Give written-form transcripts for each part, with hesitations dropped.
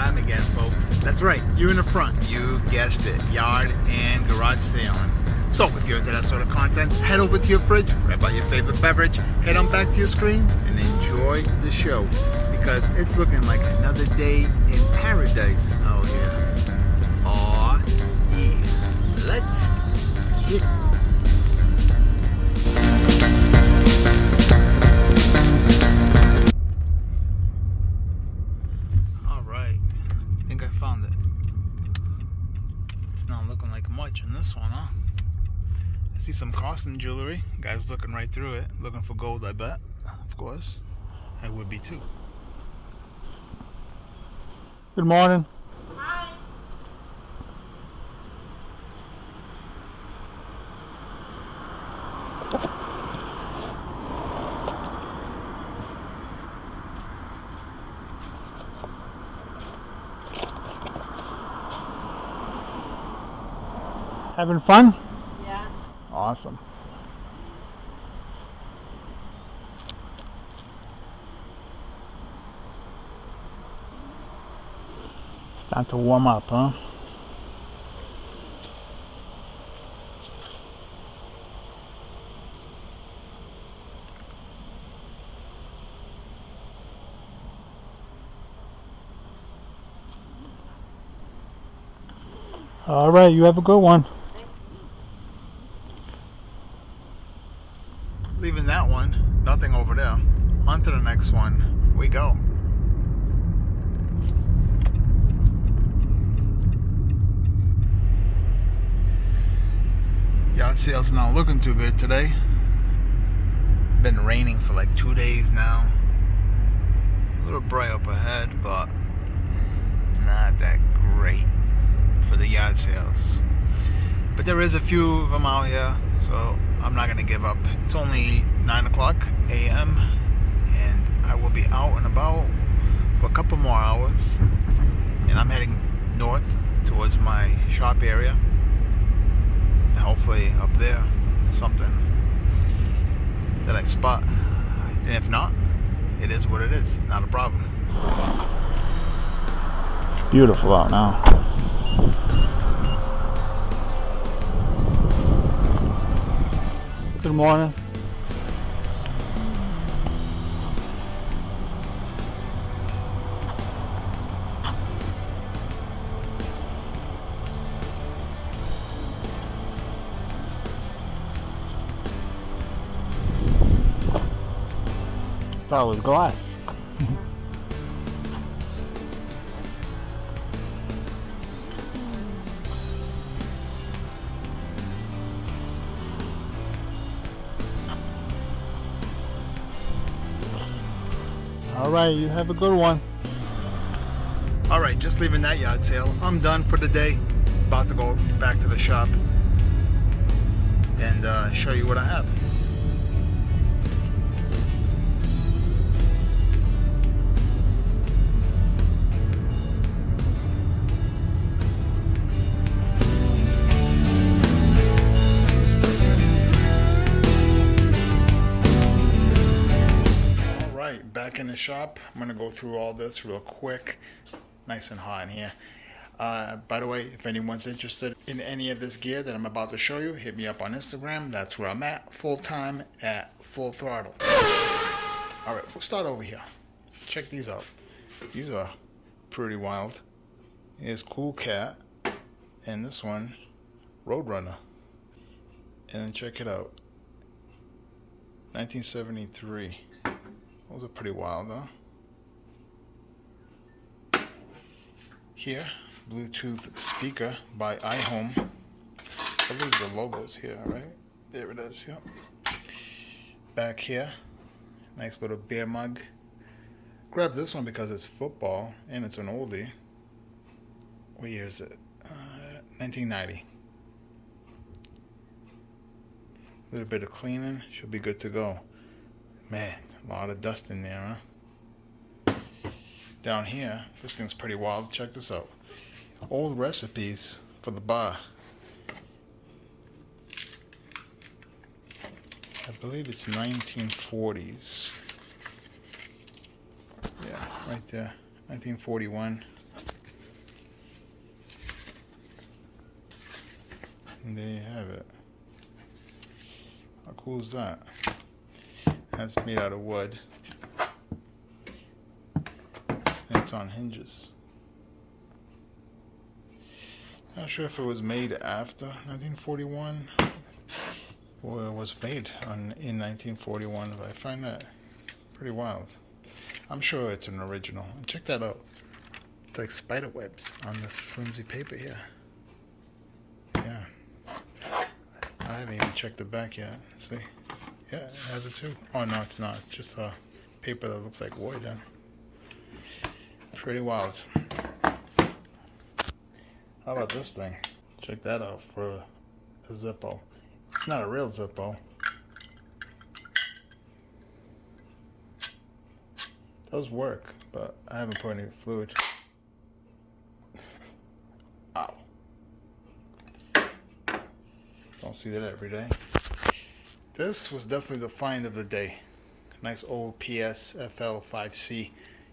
time again, folks. That's right, you're in the front. You guessed it, yard and garage sailing. So if you're into that sort of content, head over to your fridge, grab out your favorite beverage, head on back to your screen, and enjoy the show. Because it's looking like another day in paradise out here. Aw, yeah. Let's get it. Found it. It's not looking like much in this one, huh? I see some custom jewelry. Guy's looking right through it, looking for gold, I bet. Of course. I would be too. Good morning. Hi. Having fun? Yeah. Awesome. It's time to warm up, huh? All right, you have a good one. Leaving that one, nothing over there. On to the next one we go. Yard sale's not looking too good today. Been raining for like 2 days now. A little bright up ahead, but not that great for the yard sales. But there is a few of them out here, so I'm not gonna give up. It's only 9 o'clock a.m. and I will be out and about for a couple more hours, and I'm heading north towards my shop area, and hopefully up there something that I spot, and if not, it is what it is, not a problem. Beautiful out now. Good morning. Thought it was glass. All right, you have a good one. All right, just leaving that yard sale. I'm done for the day. About to go back to the shop and show you what I have. Back in the shop. I'm gonna go through all this real quick. Nice and hot in here. By the way, if anyone's interested in any of this gear that I'm about to show you, hit me up on Instagram. That's where I'm at, full time at Full Throttle. All right, we'll start over here. Check these out. These are pretty wild. Here's Cool Cat, and this one, Roadrunner. And then check it out, 1973. Those are pretty wild, huh? Here, Bluetooth speaker by iHome. I believe the logo's here, right? There it is, yep. Back here, nice little beer mug. Grabbed this one because it's football and it's an oldie. What year is it? 1990. A little bit of cleaning, should be good to go. Man, a lot of dust in there, huh? Down here, this thing's pretty wild. Check this out. Old recipes for the bar. I believe it's 1940s. Yeah, right there. 1941. And there you have it. How cool is that? That's made out of wood. And it's on hinges. Not sure if it was made after 1941 or it was made in 1941, but I find that pretty wild. I'm sure it's an original. And check that out. It's like spider webs on this flimsy paper here. Yeah. I haven't even checked the back yet. See? Yeah, it has it too. Oh no, it's not. It's just a paper that looks like wood. Pretty wild. How about this thing? Check that out for a Zippo. It's not a real Zippo. It does work, but I haven't put any fluid. Ow. Don't see that every day. This was definitely the find of the day. Nice old PSFL 5C.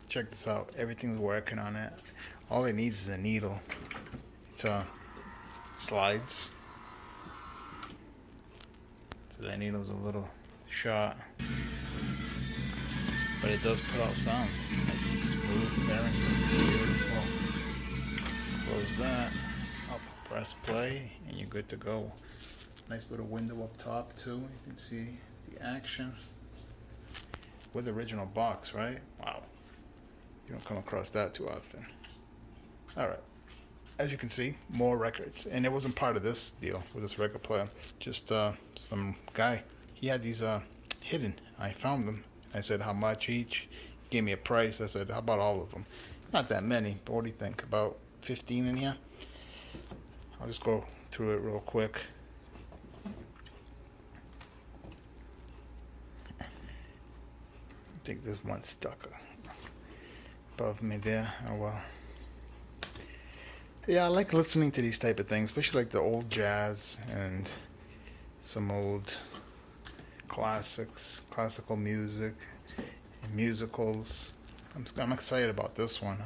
Check this out. Everything's working on it. All it needs is a needle. It's slides. So that needle's a little short, but it does put out sound. Nice and smooth, Barrington, beautiful. Close that, up, press play, and you're good to go. Nice little window up top too. You can see the action with the original box, right? Wow, you don't come across that too often. All right. As you can see, more records, and it wasn't part of this deal with this record player. Just some guy. He had these hidden. I found them. I said, how much each? He gave me a price. I said, how about all of them? Not that many, but what do you think? About 15 in here? I'll just go through it real quick. I think there's one stuck above me there. Oh well. Yeah, I like listening to these type of things, especially like the old jazz and some old classics, classical music, and musicals. I'm excited about this one.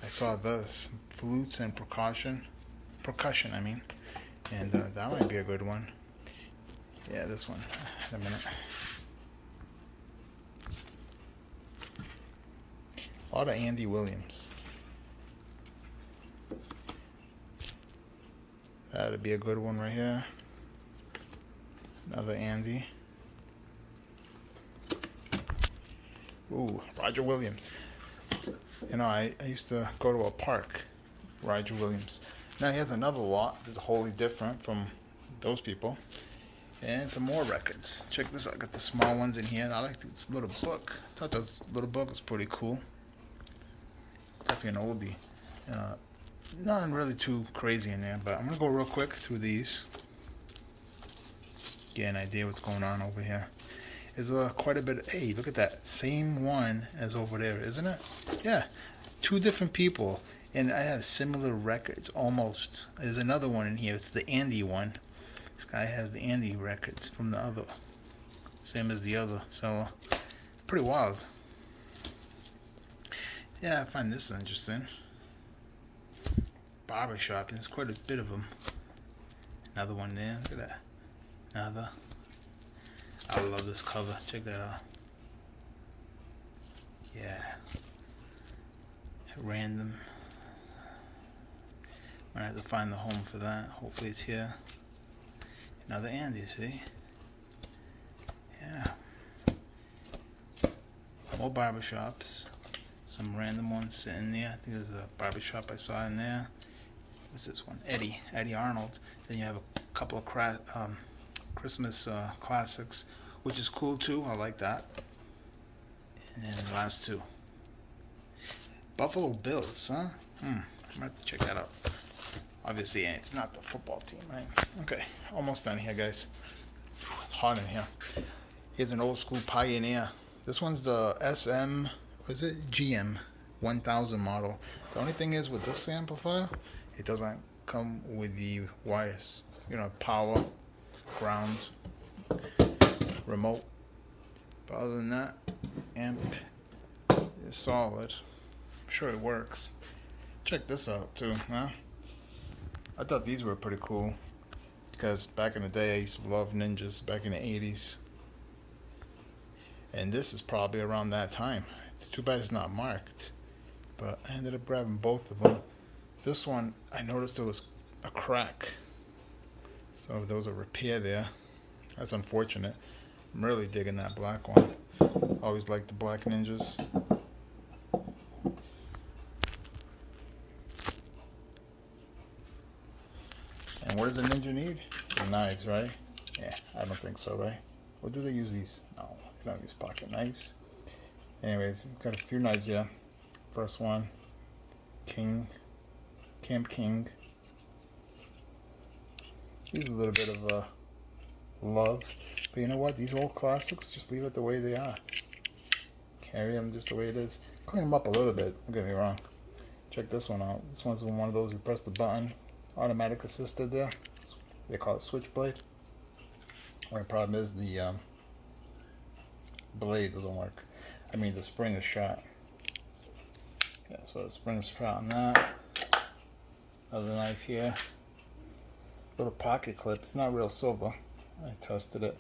I saw this, flutes and percussion, I mean, and that might be a good one. Yeah, this one. In a minute. A lot of Andy Williams. That'd be a good one right here. Another Andy. Ooh, Roger Williams. You know, I used to go to a park, Roger Williams. Now he has another lot that's wholly different from those people. And some more records. Check this out. I got the small ones in here. I like this little book. I thought this little book was pretty cool. Definitely an oldie. Nothing really too crazy in there, but I'm gonna go real quick through these. Get an idea what's going on over here. There's quite a bit. Hey, look at that. Same one as over there, isn't it? Yeah, two different people, and I have similar records almost. There's another one in here. It's the Andy one. This guy has the Andy records from the other, same as the other. So pretty wild. Yeah, I find this interesting. Barbershop, there's quite a bit of them. Another one there, look at that. Another. I love this cover, check that out. Yeah. Random. I'm gonna have to find the home for that. Hopefully it's here. Another Andy, see? Yeah. More barbershops. Some random ones sitting there. I think there's a barbershop I saw in there. What's this one? Eddie Arnold. Then you have a couple of Christmas classics, which is cool too. I like that. And then the last two. Buffalo Bills, huh? I'm gonna have to check that out. Obviously, it's not the football team, right? Okay, almost done here, guys. It's hot in here. Here's an old school Pioneer. This one's the SM, was it? GM 1000 model. The only thing is with this amplifier, it doesn't come with the wires. You know, power, ground, remote. But other than that, amp is solid. I'm sure it works. Check this out too, huh? I thought these were pretty cool. because back in the day I used to love ninjas back in the 80s. And this is probably around that time. It's too bad it's not marked, but I ended up grabbing both of them. This one, I noticed there was a crack, so there was a repair there. That's unfortunate. I'm really digging that black one. Always liked the black ninjas. And what does a ninja need? The knives, right? Yeah, I don't think so, right? Or do they use these? No, they don't use pocket knives. Anyways, we've got a few knives here. First one, Camp King. He's a little bit of a love, but you know what? These old classics, just leave it the way they are. Carry them just the way it is. Clean them up a little bit. Don't get me wrong. Check this one out. This one's one of those you press the button, automatic assisted there. They call it switchblade. Only problem is the blade doesn't work. I mean, the spring is shot. Yeah, so the spring's shot on that. Another knife here. Little pocket clip. It's not real silver. I tested it.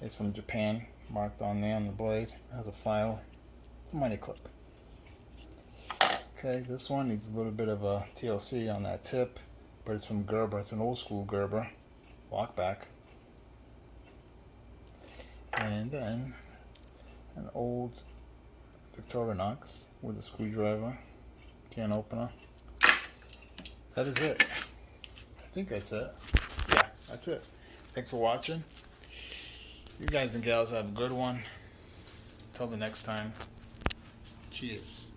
It's from Japan. Marked on there on the blade. It has a file. It's a money clip. Okay, this one needs a little bit of a TLC on that tip, but it's from Gerber. It's an old school Gerber. Lock back. And then an old Victorinox with a screwdriver, can opener. That is it. I think that's it. Yeah, that's it. Thanks for watching. You guys and gals have a good one. Until the next time, cheers.